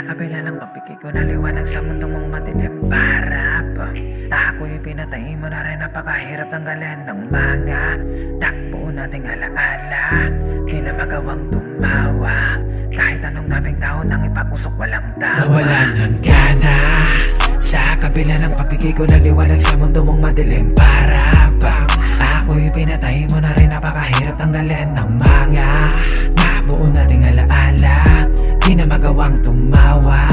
kabila ng pagpikit ko na liwanag sa mundo mong madilim para ba ako'y pinatay mo na rin. Napakahirap tanggalin ng mga takbo nating alaala. Di na magawang tumawa kahit anong daming tao nang ipag-usok walang tama. Nawala ng gana sa kabila ng pagpikit ko na liwanag sa mundo mong madilim para bang ako'y pinatay mo na rin. Napakahirap tanggalin ng mga nabuo nating alaala. Di na magawang tumawa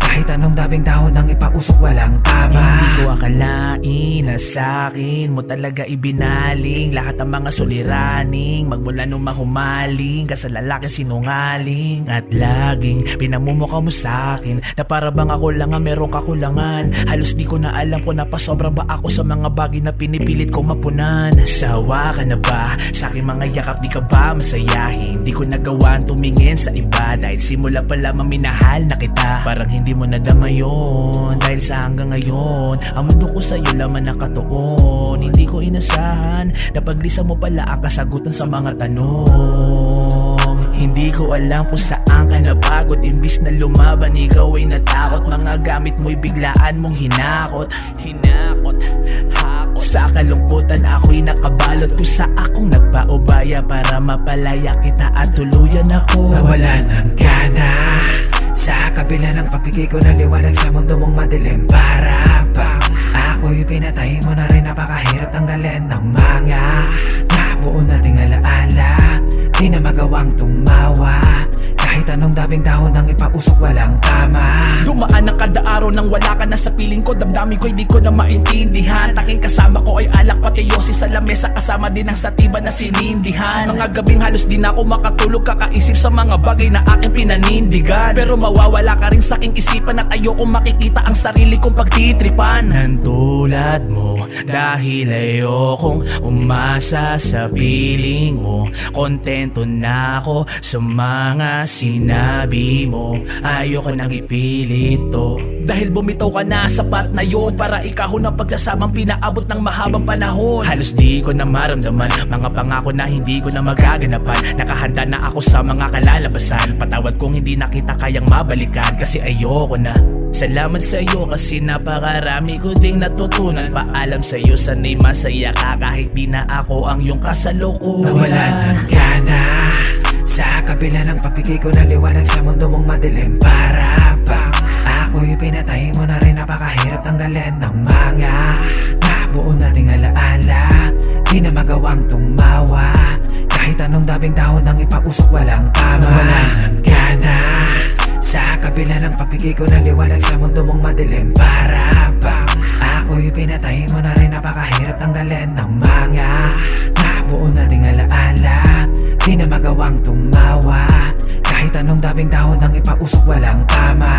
kahit anong daming tao nang ipausok walang tama. Hindi ko akalain na sa'kin mo talaga ibinaling lahat ang mga suliraning magmula nung mahumaling ka sa lalaki sinungaling. At laging pinamumukha mo sa'kin na para bang ako lang ang merong kakulangan. Halos di ko na alam kung napasobra ba ako sa mga bagay na pinipilit kong mapunan. Sawa ka na ba sa'king mga yakap, di ka ba masayahin? Di ko nagawaan tumingin sa iba dahil simula pa lamang minahal na kita. Parang hindi mo nadama yun dahil sa hanggang ngayon ang mundo ko sa'yo laman nakatuon. Hindi ko inasahan na paglisa mo pala ang kasagutan sa mga tanong. Hindi ko alam kung saan ka napagod. Imbis na lumaban ikaw ay natakot. Mga gamit mo'y biglaan mong hinakot. Sa kalungkutan ako'y nakabalot kung sa akong nagpaubaya para mapalaya kita at tuluyan ako. Nawala ng gana sa kabila ng pagpikit ko na liwanag sa mundo mong madilim para bang ako'y pinatay mo na rin. Napakahirap tanggalin ng mga nabuo nating alaala. Di na magawang tumawa kahit anong daming tao nang ipausok walang tama. Dumaan ang kada araw nang wala ka na sa piling ko. Damdamin ko'y di ko na maintindihan. Taking kasama ko ay alak pati yosi sa lamesa. Kasama din ang satiba na sinindihan. Mga gabing halos di na ako makatulog kakaisip sa mga bagay na aking pinanindigan. Pero mawawala ka rin sa aking isipan at ayokong makikita ang sarili kong pagtitripan. Nantulad mo dahil ayokong umasa sa piling mo. Kontento na ako sa mga sinabi mo. Ayoko nang ipilit to dahil bumitaw ka na sapat na yon para ikaw na pagsasamang pinaabot ng mahabang panahon. Halos di ko na maramdaman mga pangako na hindi ko na magaganapan. Nakahanda na ako sa mga kalalabasan. Patawad kung hindi na kita kayang mabalikan kasi ayoko na. Salamat sa iyo kasi napakarami ko ding natutunan. Paalam sa iyo sana'y masaya ka kahit di na ako ang iyong kasalukuyan. Nawala ng gana sa kabila ng pagpikit ko na liwanag sa mundo mong madilim para bang ako'y pinatay mo na rin. Napakahirap tanggalin ng mga nabuo nating alaala. Di na magawang tumawa kahit anong daming tao nang ipausok walang tama. Nawala ng gana sa kabila ng pagpikit ko na liwanag sa mundo mong madilim para bang ako'y pinatay mo na rin. Napakahirap tanggalin ng mga nabuo nating alaala. Di na magawang tumawa kahit anong daming tao nang ipausok walang tama.